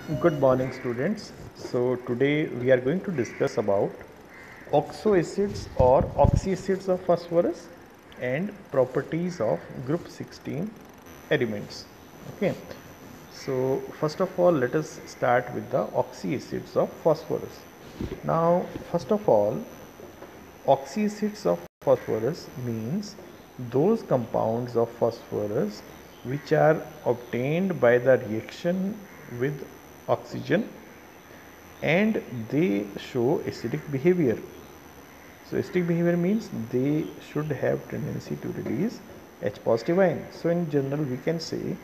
Good morning, students. So today we are going to discuss about oxoacids or oxyacids of phosphorus and properties of group 16 elements. Okay. So first of all, let us start with the oxyacids of phosphorus. Now, first of all, oxyacids of phosphorus means those compounds of phosphorus which are obtained by the reaction with oxygen and they show acidic behavior. So acidic behavior means they should have tendency to release H positive ion. So in general we can say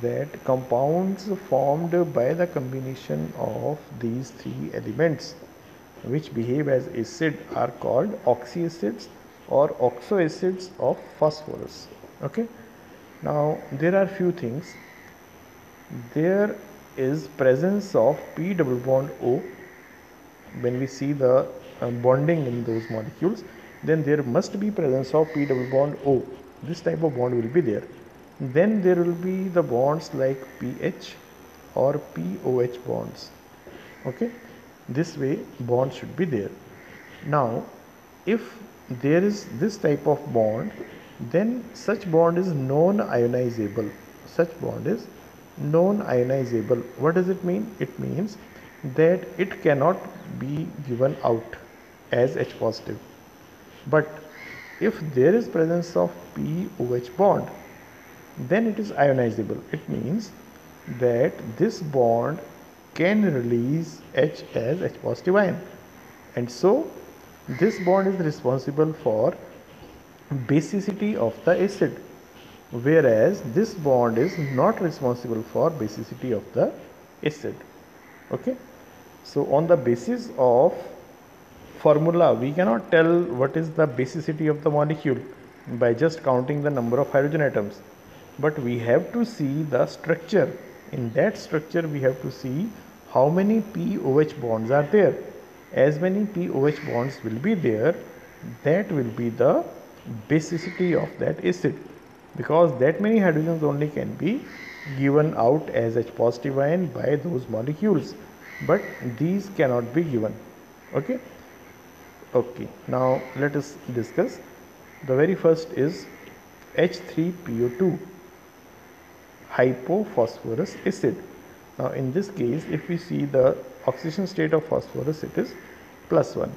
that compounds formed by the combination of these three elements which behave as acid are called oxyacids or oxoacids of phosphorus. Okay. Now there are few things. There is presence of P double bond O. When we see the bonding in those molecules, then there must be presence of P double bond O. This type of bond will be there. Then there will be the bonds like pH or POH bonds. Okay, this way bond should be there. Now if there is this type of bond, then such bond is non-ionizable. Such bond is non-ionizable. What does it mean? It means that it cannot be given out as H positive. But if there is presence of POH bond, then it is ionizable. It means that this bond can release H as H positive ion, and so this bond is responsible for basicity of the acid, whereas this bond is not responsible for basicity of the acid. Okay, so on the basis of formula we cannot tell what is the basicity of the molecule by just counting the number of hydrogen atoms, but we have to see the structure. In that structure we have to see how many POH bonds are there. As many POH bonds will be there, that will be the basicity of that acid, because that many hydrogens only can be given out as H positive ion by those molecules, but these cannot be given. Okay. Okay, now let us discuss. The very first is H3PO2, hypophosphorus acid. Now in this case, if we see the oxidation state of phosphorus, it is +1.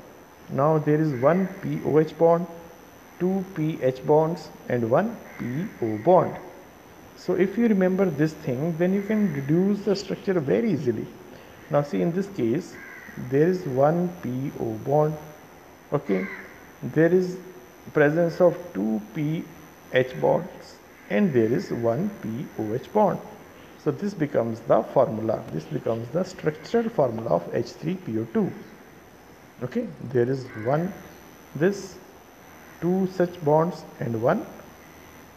Now there is one POH bond, two PH bonds and one PO bond. So if you remember this thing, then you can reduce the structure very easily. Now see, in this case there is one PO bond. Okay, there is presence of two PH bonds and there is one POH bond. So this becomes the formula, this becomes the structural formula of H3PO2. Okay, there is one this, two such bonds and one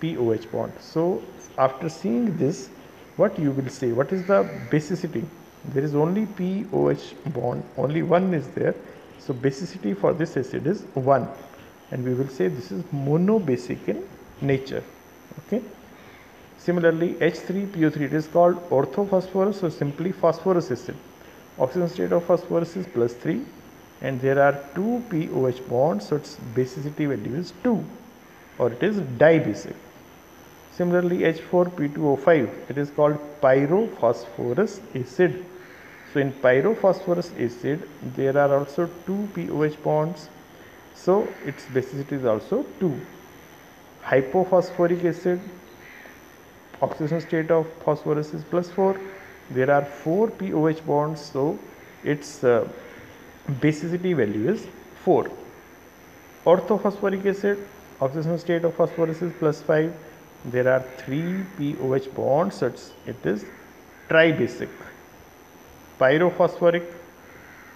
POH bond. So after seeing this, what you will say, what is the basicity? There is only POH bond, only one is there. So basicity for this acid is 1, and we will say this is monobasic in nature. Okay. Similarly, H3PO3, it is called orthophosphorus or simply phosphorus acid. Oxidation state of phosphorus is +3 and there are two POH bonds, so its basicity value is 2, or it is dibasic. Similarly, H4P2O5, it is called pyrophosphorus acid. So in pyrophosphorus acid there are also two POH bonds, so its basicity is also 2. Hypophosphoric acid, oxidation state of phosphorus is +4. There are 4 POH bonds, so its basicity value is 4. Orthophosphoric acid, oxidation state of phosphorus is +5. There are 3 POH bonds, so it is tribasic. Pyrophosphoric,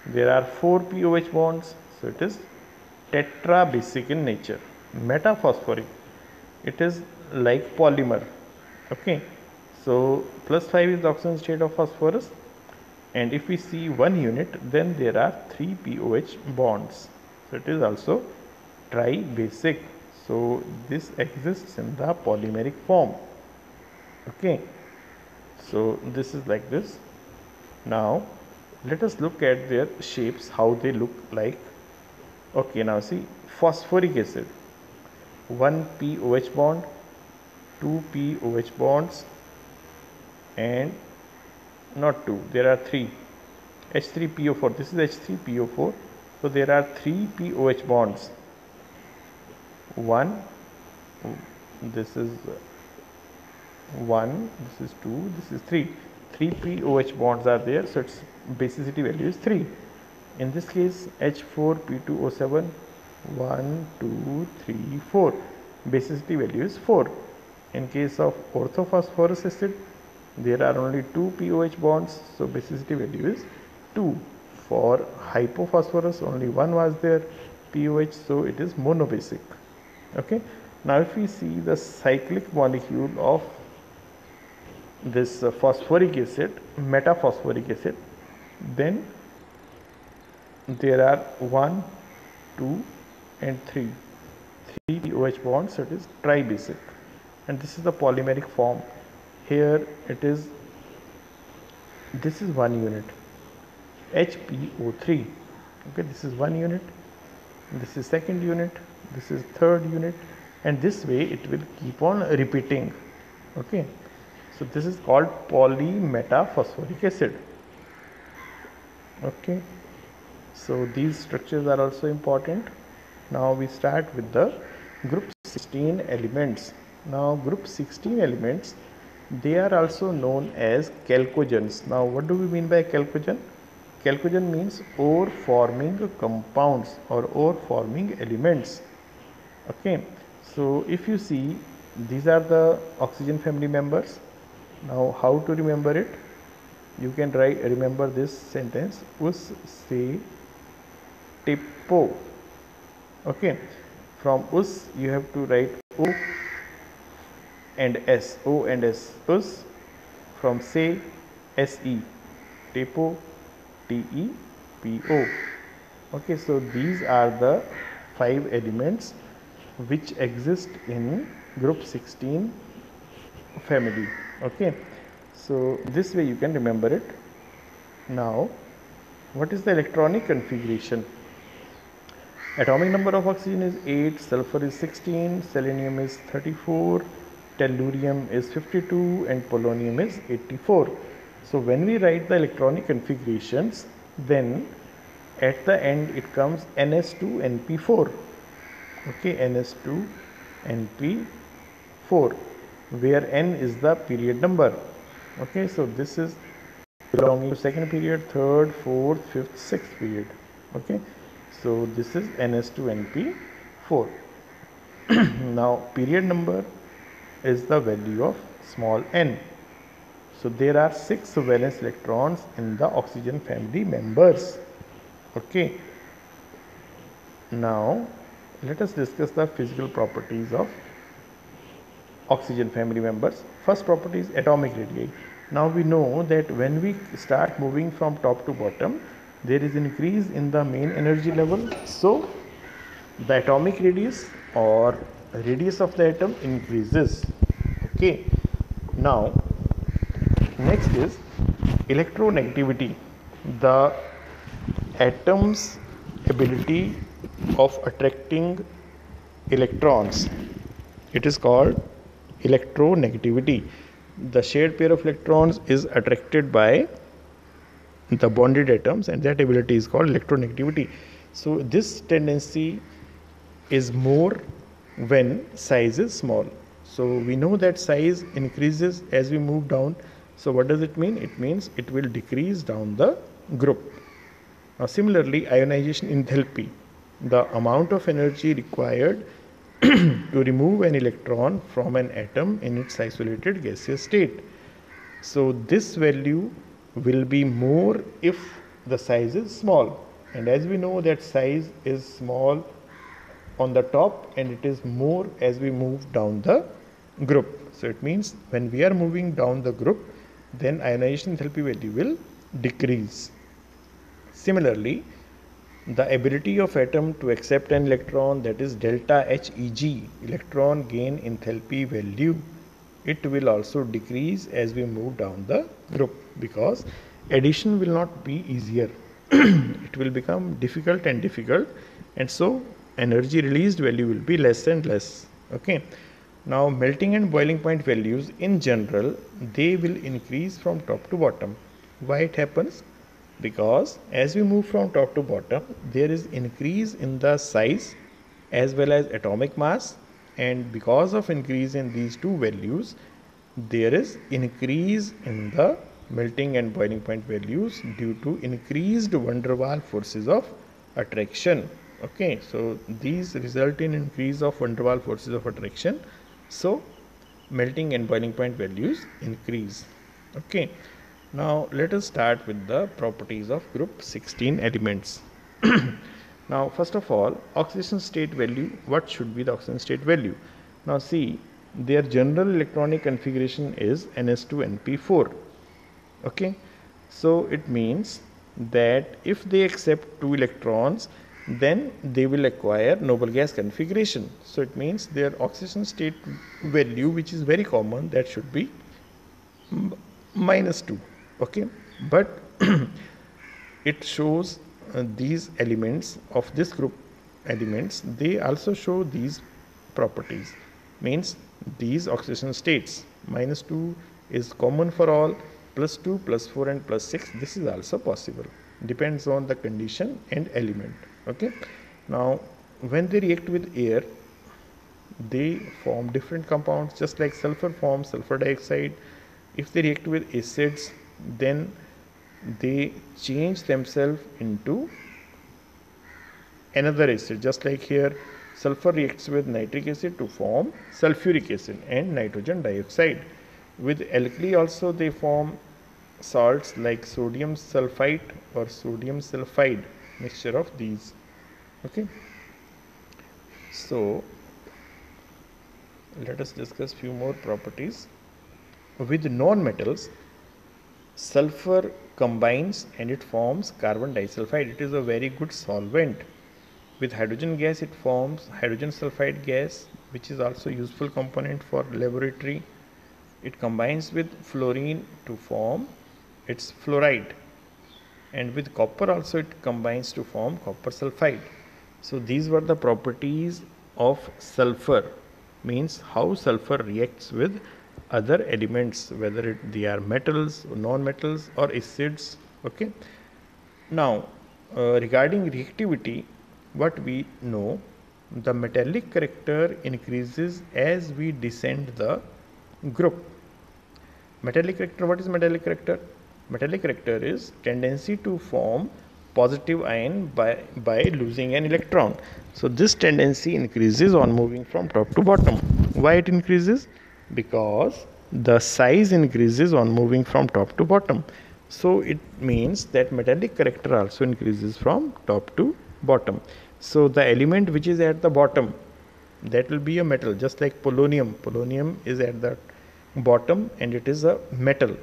there are 4 POH bonds, so it is tetrabasic in nature. Metaphosphoric, it is like polymer. Okay, so +5 is the oxidation state of phosphorus, and if we see one unit, then there are 3 POH bonds, so it is also tribasic. So this exists in the polymeric form. Okay, so this is like this. Now let us look at their shapes, how they look like. Okay, now see, phosphoric acid, 1 POH bond, 2 POH bonds, and not 2, there are 3 H3PO4. This is H3PO4. So there are 3 POH bonds. 1, this is 1, this is 2, this is 3. 3 POH bonds are there, so its basicity value is 3. In this case, H4P2O7, 1, 2, 3, 4. Basicity value is 4. In case of orthophosphorus acid, there are only 2 POH bonds, so basicity value is 2. For hypophosphorus, only 1 was there, POH, so it is monobasic. Okay. Now if we see the cyclic molecule of this phosphoric acid, metaphosphoric acid, then there are 1, 2 and 3 POH bonds, so it is tribasic, and this is the polymeric form. Here it is, this is 1 unit, HPO3. Okay, this is 1 unit, this is 2nd unit, this is 3rd unit, and this way it will keep on repeating. Okay, so this is called polymetaphosphoric acid. Okay, so these structures are also important. Now we start with the group 16 elements. Now group 16 elements, they are also known as chalcogens. Now what do we mean by chalcogen? Chalcogen means ore forming compounds or ore forming elements. Okay, so if you see, these are the oxygen family members. Now how to remember it? You can remember this sentence, us se tipo. Okay, from us you have to write O and S, O and S, us. From se, Se, tipo, TEPO. Okay, so these are the 5 elements which exist in group 16 family. Okay, so this way you can remember it. Now what is the electronic configuration? Atomic number of oxygen is 8, sulfur is 16, selenium is 34, tellurium is 52, and polonium is 84. So when we write the electronic configurations, then at the end it comes Ns2Np4. Okay, Ns2Np4, where N is the period number. Okay, so this is belonging to 2nd period, 3rd, 4th, 5th, 6th period. Okay, so this is Ns2Np4. Now period number is the value of small n. So there are 6 valence electrons in the oxygen family members. Okay, now let us discuss the physical properties of oxygen family members. First property is atomic radii. Now we know that when we start moving from top to bottom, there is increase in the main energy level, so the atomic radius or radius of the atom increases. Okay, now next is electronegativity, the atom's ability of attracting electrons. It is called electronegativity. The shared pair of electrons is attracted by the bonded atoms, and that ability is called electronegativity. So this tendency is more when size is small. So we know that size increases as we move down. So what does it mean? It means it will decrease down the group. Now similarly, ionization enthalpy, the amount of energy required to remove an electron from an atom in its isolated gaseous state. So this value will be more if the size is small, and as we know that size is small on the top and it is more as we move down the group. So it means when we are moving down the group, then ionization enthalpy value will decrease. Similarly, the ability of atom to accept an electron, that is delta HEG, electron gain enthalpy value, it will also decrease as we move down the group, because addition will not be easier. It will become difficult and difficult, and so energy released value will be less and less. Okay. Now melting and boiling point values in general, they will increase from top to bottom. Why it happens? Because as we move from top to bottom, there is increase in the size as well as atomic mass, and because of increase in these two values, there is increase in the melting and boiling point values due to increased van der Waals forces of attraction. Okay, so these result in increase of van der Waals forces of attraction, so melting and boiling point values increase. Okay, now let us start with the properties of group 16 elements. Now first of all, oxidation state value. What should be the oxidation state value? Now see, their general electronic configuration is ns2np4. Okay, so it means that if they accept 2 electrons, then they will acquire noble gas configuration. So it means their oxidation state value, which is very common, that should be -2. Okay, but it shows these elements of this group elements, they also show these properties, means these oxidation states. -2 is common for all, +2, +4 and +6, this is also possible, depends on the condition and element. Okay, now when they react with air, they form different compounds, just like sulfur forms sulfur dioxide. If they react with acids, then they change themselves into another acid, just like here sulfur reacts with nitric acid to form sulfuric acid and nitrogen dioxide. With alkali also they form salts like sodium sulfite or sodium sulfide, mixture of these. Okay, so let us discuss few more properties. With non-metals, sulfur combines and it forms carbon disulfide. It is a very good solvent. With hydrogen gas, it forms hydrogen sulfide gas, which is also useful component for laboratory. It combines with fluorine to form its fluoride, and with copper also it combines to form copper sulfide. So these were the properties of sulfur, means how sulfur reacts with other elements, whether they are metals or non-metals or acids. Okay, now regarding reactivity, what we know, the metallic character increases as we descend the group. Metallic character, what is metallic character? Metallic character is tendency to form positive ion by losing an electron. So this tendency increases on moving from top to bottom. Why it increases? Because the size increases on moving from top to bottom. So it means that metallic character also increases from top to bottom. So the element which is at the bottom, that will be a metal, just like polonium. Polonium is at the bottom and it is a metal.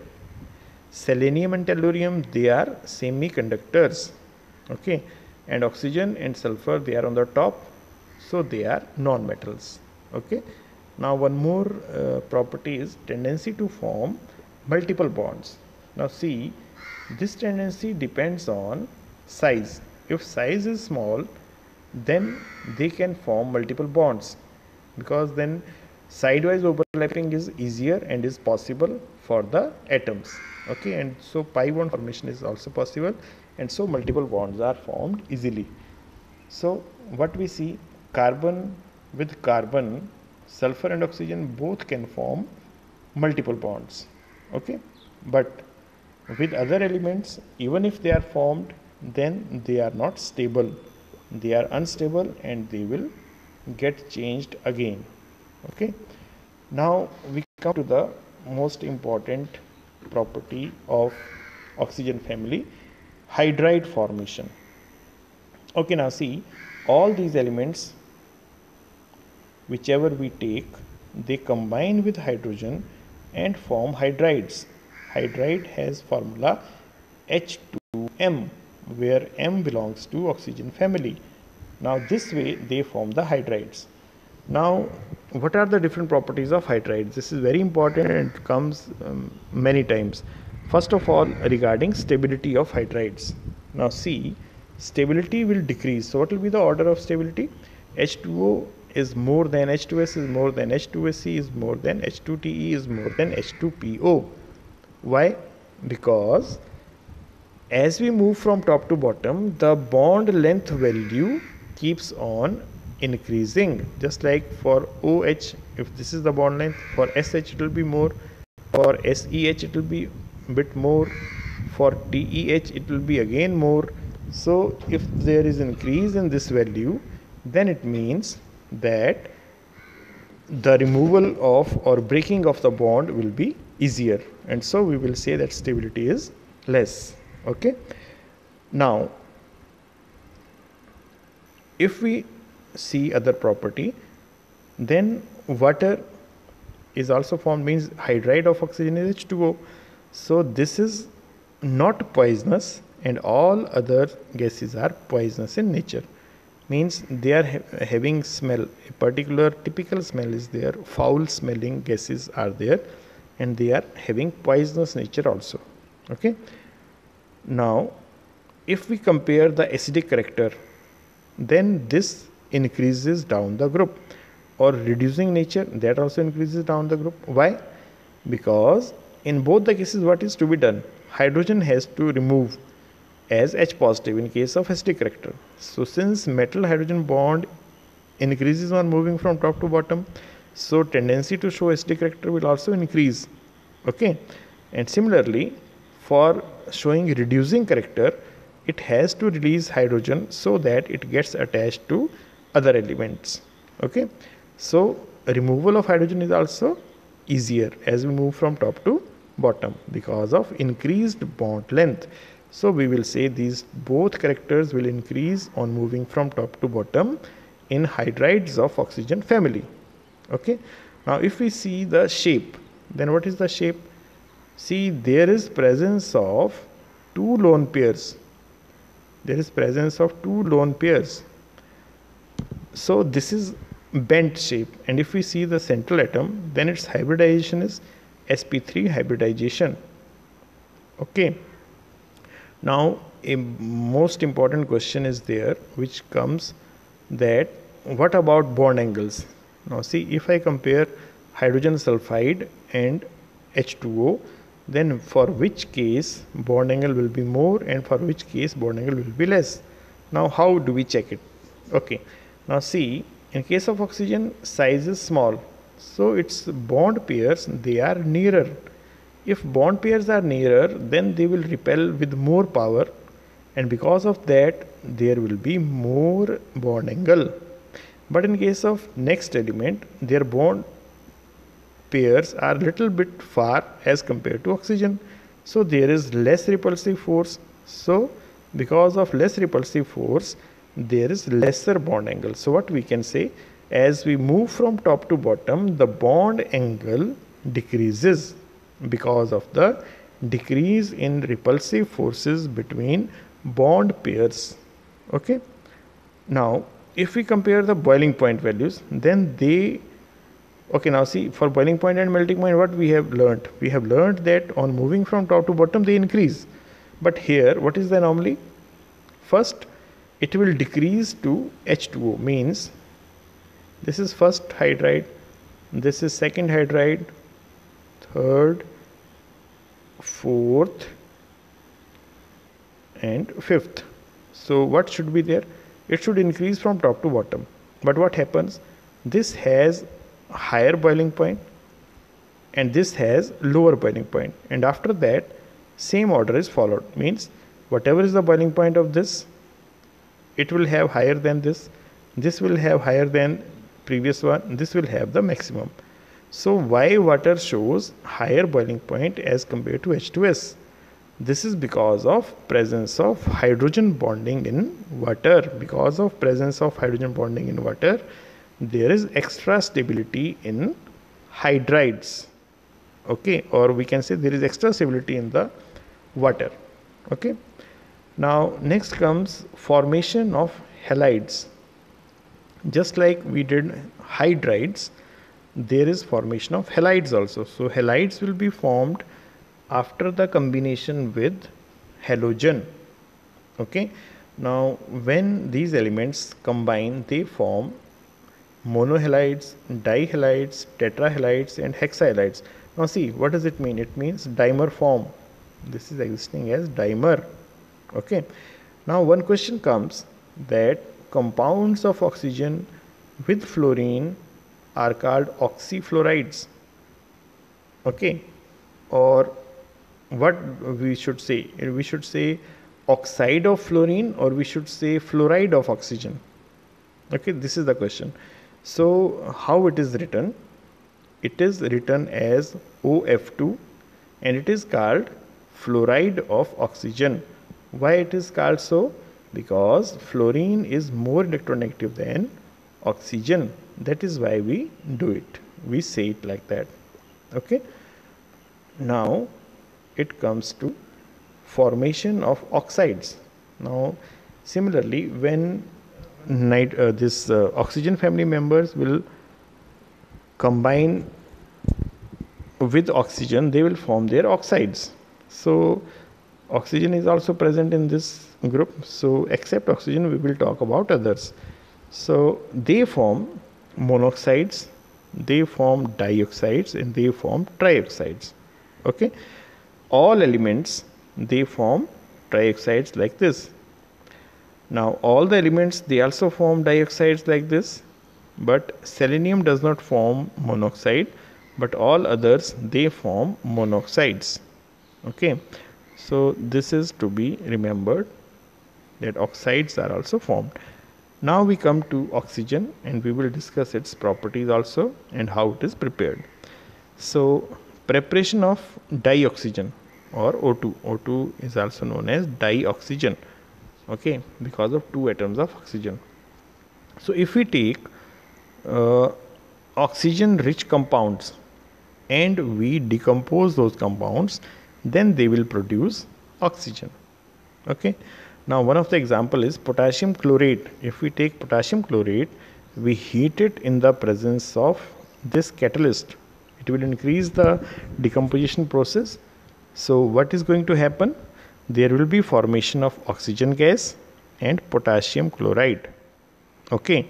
Selenium and tellurium, they are semiconductors. Okay, and oxygen and sulfur, they are on the top, so they are non-metals. Okay, now one more property is tendency to form multiple bonds. Now see, this tendency depends on size. If size is small, then they can form multiple bonds, because then sidewise overlapping is easier and is possible for the atoms. Okay, and so pi bond formation is also possible, and so multiple bonds are formed easily. So what we see, carbon with carbon, sulfur and oxygen both can form multiple bonds. Okay, but with other elements, even if they are formed, then they are not stable, they are unstable and they will get changed again. Okay, now we come to the most important property of oxygen family, hydride formation. Okay, now see, all these elements whichever we take, they combine with hydrogen and form hydrides. Hydride has formula H2M, where M belongs to oxygen family. Now this way they form the hydrides. Now what are the different properties of hydrides? This is very important and it comes many times. First of all, regarding stability of hydrides. Now see, stability will decrease. So what will be the order of stability? H2O is more than H2S is more than H2SC is more than H2TE is more than H2PO. Why? Because as we move from top to bottom, the bond length value keeps on increasing. Just like for OH, if this is the bond length, for SH it will be more, for SEH it will be bit more, for TEH it will be again more. So if there is increase in this value, then it means that the removal of or breaking of the bond will be easier, and so we will say that stability is less. Okay, now if we see other property, then water is also formed, means hydride of oxygen is H2O. So this is not poisonous, and all other gases are poisonous in nature, means they are having smell. A particular typical smell is there, foul smelling gases are there, and they are having poisonous nature also. Okay, now if we compare the acidic character, then this increases down the group, or reducing nature, that also increases down the group. Why? Because in both the cases what is to be done? Hydrogen has to remove as H positive in case of acidic character. So since metal hydrogen bond increases on moving from top to bottom, so tendency to show acidic character will also increase. Okay, and similarly for showing reducing character, it has to release hydrogen so that it gets attached to other elements. Okay, so removal of hydrogen is also easier as we move from top to bottom because of increased bond length. So we will say these both characters will increase on moving from top to bottom in hydrides of oxygen family. Okay, now if we see the shape, then what is the shape? See, there is presence of two lone pairs. There is presence of two lone pairs. So this is bent shape, and if we see the central atom, then its hybridization is sp3 hybridization. Okay, now a most important question is there which comes, that what about bond angles? Now see, if I compare hydrogen sulfide and H2O, then for which case bond angle will be more and for which case bond angle will be less? Now how do we check it? Okay, now see, in case of oxygen, size is small, so its bond pairs, they are nearer. If bond pairs are nearer, then they will repel with more power, and because of that there will be more bond angle. But in case of next element, their bond pairs are little bit far as compared to oxygen, so there is less repulsive force. So because of less repulsive force, there is lesser bond angle. So what we can say, as we move from top to bottom, the bond angle decreases because of the decrease in repulsive forces between bond pairs. Okay, now if we compare the boiling point values, then they, okay, now see, for boiling point and melting point, what we have learnt? We have learnt that on moving from top to bottom they increase, but here what is the anomaly? First it will decrease to H2O, means this is first hydride, this is second hydride, third, fourth and fifth. So what should be there? It should increase from top to bottom, but what happens? This has higher boiling point and this has lower boiling point, and after that same order is followed, means whatever is the boiling point of this, it will have higher than this will have higher than previous one, this will have the maximum. So why water shows higher boiling point as compared to H2S? This is because of presence of hydrogen bonding in water. Because of presence of hydrogen bonding in water, there is extra stability in hydrides. Okay, or we can say there is extra stability in the water. Okay, now next comes formation of halides. Just like we did hydrides, there is formation of halides also. So halides will be formed after the combination with halogen. Okay, now when these elements combine, they form monohalides, dihalides, tetrahalides and hexahalides. Now see, what does it mean? It means dimer form. This is existing as dimer. Okay, now one question comes that compounds of oxygen with fluorine are called oxyfluorides. Okay, or what we should say? We should say oxide of fluorine, or we should say fluoride of oxygen. Okay, this is the question. So how it is written? It is written as OF2 and it is called fluoride of oxygen. Why it is called so? Because fluorine is more electronegative than oxygen. That is why we do it. We say it like that. Okay. Now it comes to formation of oxides. Now similarly, when oxygen family members will combine with oxygen, they will form their oxides. So oxygen is also present in this group. So except oxygen, we will talk about others. So they form monoxides, they form dioxides and they form trioxides. Okay, all elements, they form trioxides like this. Now all the elements, they also form dioxides like this, but selenium does not form monoxide, but all others, they form monoxides. Okay, so this is to be remembered, that oxides are also formed. Now we come to oxygen and we will discuss its properties also and how it is prepared. So preparation of dioxygen or O2. O2 is also known as dioxygen. Okay, because of two atoms of oxygen. So if we take oxygen rich compounds and we decompose those compounds, then they will produce oxygen. Okay, now one of the example is potassium chlorate. If we take potassium chlorate, we heat it in the presence of this catalyst, it will increase the decomposition process. So what is going to happen? There will be formation of oxygen gas and potassium chloride. Okay,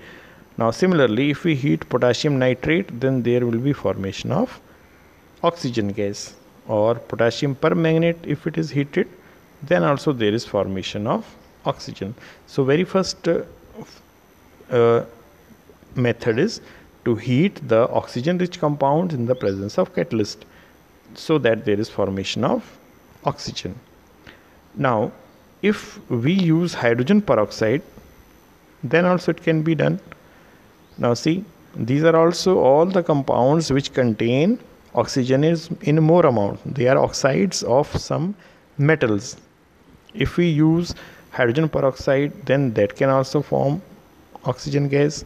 now similarly, if we heat potassium nitrate, then there will be formation of oxygen gas, or potassium permanganate. If it is heated, then also there is formation of oxygen. So very first method is to heat the oxygen rich compounds in the presence of catalyst, so that there is formation of oxygen. Now if we use hydrogen peroxide, then also it can be done. Now see, these are also all the compounds which contain oxygen is in more amount. They are oxides of some metals. If we use hydrogen peroxide, then that can also form oxygen gas.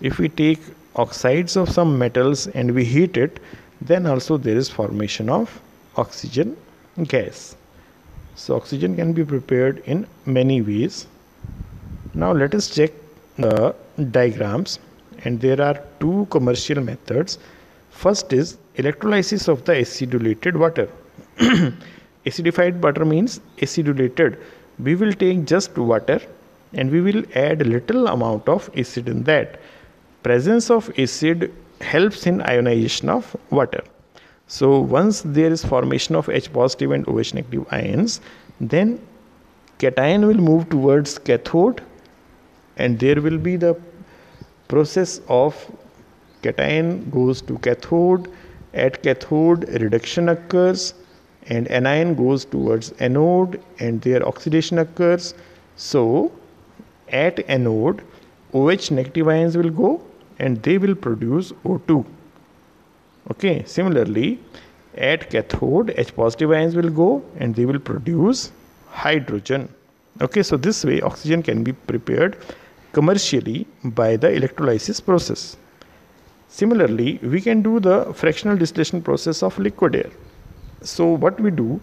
If we take oxides of some metals and we heat it, then also there is formation of oxygen gas. So oxygen can be prepared in many ways. Now let us check the diagrams, and there are two commercial methods. First is electrolysis of the acidulated water. Acidified water means acidulated. We will take just water and we will add little amount of acid in that. Presence of acid helps in ionization of water. So once there is formation of H positive and OH negative ions, then cation will move towards cathode, and there will be the process of cation goes to cathode. At cathode, reduction occurs and anion goes towards anode and there oxidation occurs. So at anode, OH negative ions will go and they will produce O2. Okay, similarly at cathode, H positive ions will go and they will produce hydrogen. Okay, so this way oxygen can be prepared commercially by the electrolysis process. Similarly, we can do the fractional distillation process of liquid air. So what we do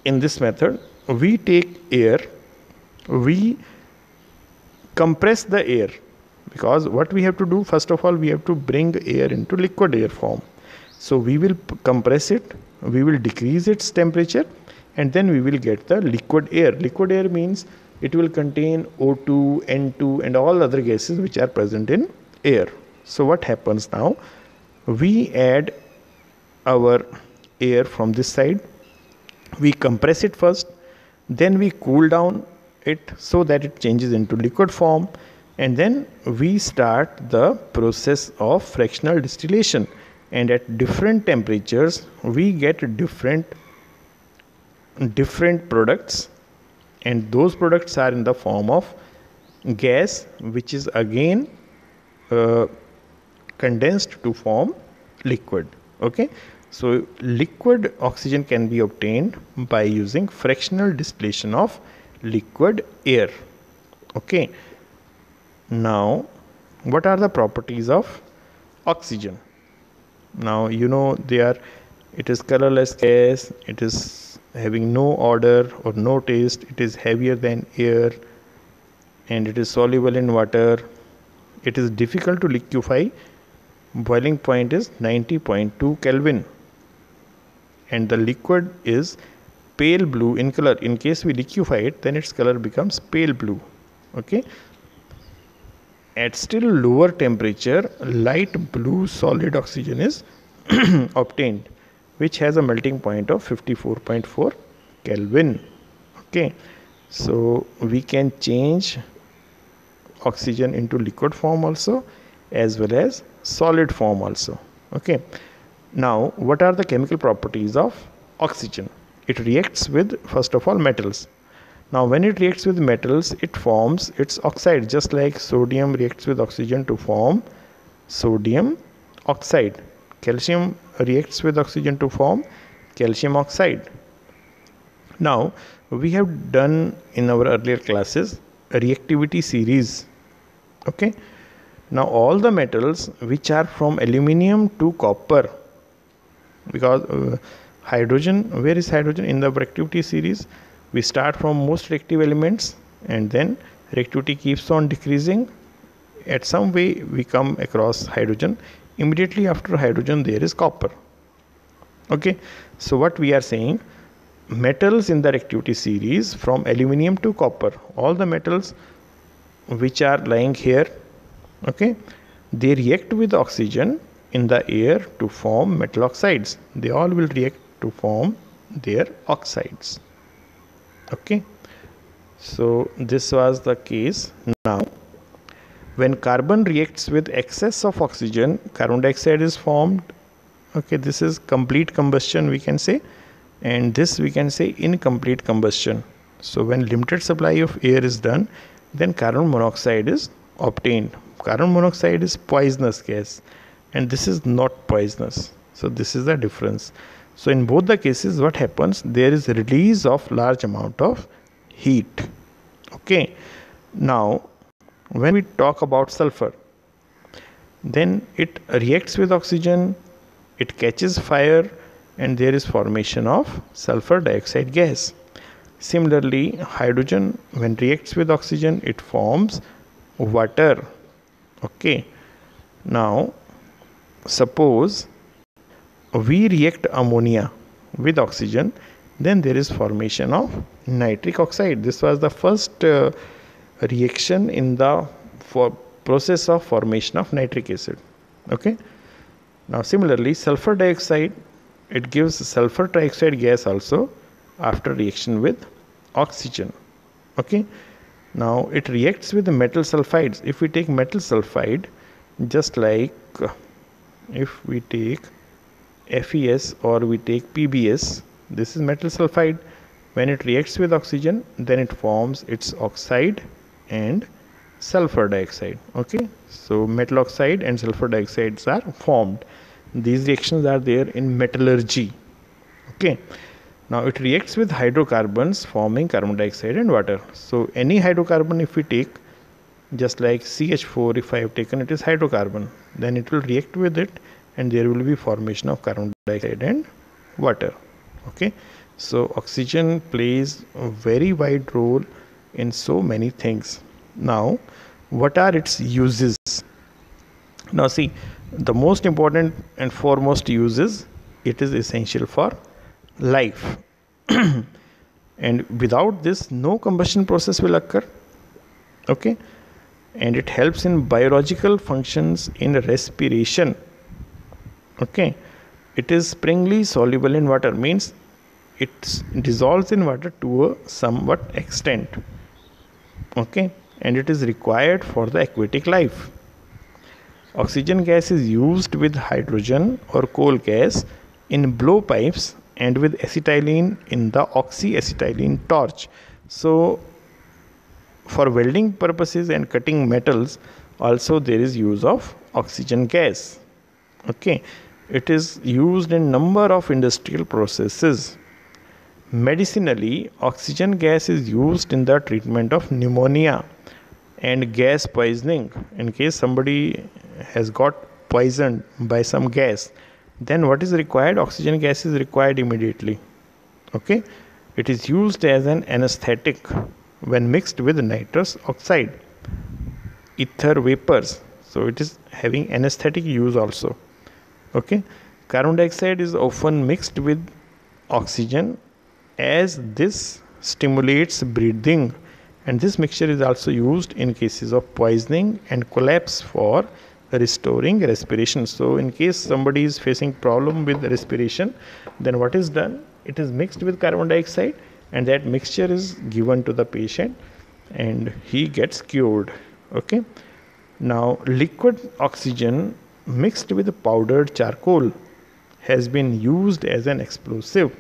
in this method, we take air, we compress the air, because what we have to do, first of all, we have to bring air into liquid air form. So we will compress it we will decrease its temperature, and then we will get the liquid air. Liquid air means it will contain O2, N2 and all other gases which are present in air. So what happens now? We add our air from this side, we compress it first, then we cool down it so that it changes into liquid form, and then we start the process of fractional distillation, and at different temperatures we get different products, and those products are in the form of gas, which is again condensed to form liquid. Okay, so liquid oxygen can be obtained by using fractional distillation of liquid air. Okay, now what are the properties of oxygen? Now you know it is colorless gas, it is having no odor or no taste, it is heavier than air, and it is soluble in water. It is difficult to liquefy. Boiling point is 90.2 Kelvin, and the liquid is pale blue in color. In case we liquefy it, then its color becomes pale blue. Okay, at still lower temperature, light blue solid oxygen is obtained, which has a melting point of 54.4 Kelvin. Okay, so we can change oxygen into liquid form also, as well as solid form also. Okay, now what are the chemical properties of oxygen? It reacts with, first of all, metals. Now when it reacts with metals, it forms its oxide, just like sodium reacts with oxygen to form sodium oxide. Calcium reacts with oxygen to form calcium oxide. Now we have done in our earlier classes a reactivity series. Okay, now all the metals which are from aluminium to copper, because hydrogen, where is hydrogen in the reactivity series? We start from most reactive elements, and then reactivity keeps on decreasing. At some way we come across hydrogen. Immediately after hydrogen there is copper. Okay, so what we are saying, metals in the reactivity series from aluminium to copper, all the metals which are lying here, okay, they react with oxygen in the air to form metal oxides. They all will react to form their oxides. Okay, so this was the case. Now when carbon reacts with excess of oxygen, carbon dioxide is formed. Okay, this is complete combustion we can say, and this we can say incomplete combustion. So when limited supply of air is done, then carbon monoxide is obtained. Carbon monoxide is poisonous gas, and this is not poisonous. So this is the difference. So in both the cases what happens, there is release of large amount of heat. Okay, now when we talk about sulfur, then it reacts with oxygen, it catches fire, and there is formation of sulfur dioxide gas. Similarly, hydrogen, when reacts with oxygen, it forms water. Okay, now suppose we react ammonia with oxygen, then there is formation of nitric oxide. This was the first reaction in the process of formation of nitric acid. Okay, now similarly sulfur dioxide, it gives sulfur trioxide gas also after reaction with oxygen. Okay, now it reacts with the metal sulfides. If we take metal sulfide, just like if we take FeS or we take PbS, this is metal sulfide. When it reacts with oxygen, then it forms its oxide and sulfur dioxide. Okay, so metal oxide and sulfur dioxides are formed. These reactions are there in metallurgy. Okay, now it reacts with hydrocarbons forming carbon dioxide and water. So any hydrocarbon if we take, just like CH4, if I have taken it is hydrocarbon, then it will react with it and there will be formation of carbon dioxide and water. Okay, so oxygen plays a very wide role in so many things. Now what are its uses? Now see, the most important and foremost use is it is essential for life. And without this, no combustion process will occur. Okay, and it helps in biological functions in respiration. Okay, it is springly soluble in water, means it dissolves in water to a somewhat extent. Okay, and it is required for the aquatic life. Oxygen gas is used with hydrogen or coal gas in blowpipes and with acetylene in the oxyacetylene torch. So for welding purposes and cutting metals also there is use of oxygen gas. Okay, it is used in number of industrial processes. Medicinally, oxygen gas is used in the treatment of pneumonia and gas poisoning. In case somebody has got poisoned by some gas, then what is required? Oxygen gas is required immediately. Okay, it is used as an anesthetic when mixed with nitrous oxide, ether vapors, so it is having anesthetic use also. Okay, carbon dioxide is often mixed with oxygen as this stimulates breathing, and this mixture is also used in cases of poisoning and collapse for restoring respiration. So in case somebody is facing problem with respiration, then what is done? It is mixed with carbon dioxide and that mixture is given to the patient and he gets cured. Okay, now liquid oxygen mixed with powdered charcoal has been used as an explosive.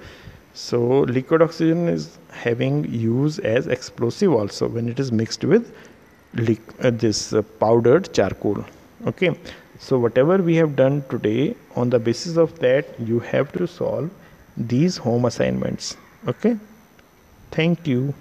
So liquid oxygen is having use as explosive also when it is mixed with this powdered charcoal. Okay, so whatever we have done today, on the basis of that you have to solve these home assignments. Okay, thank you.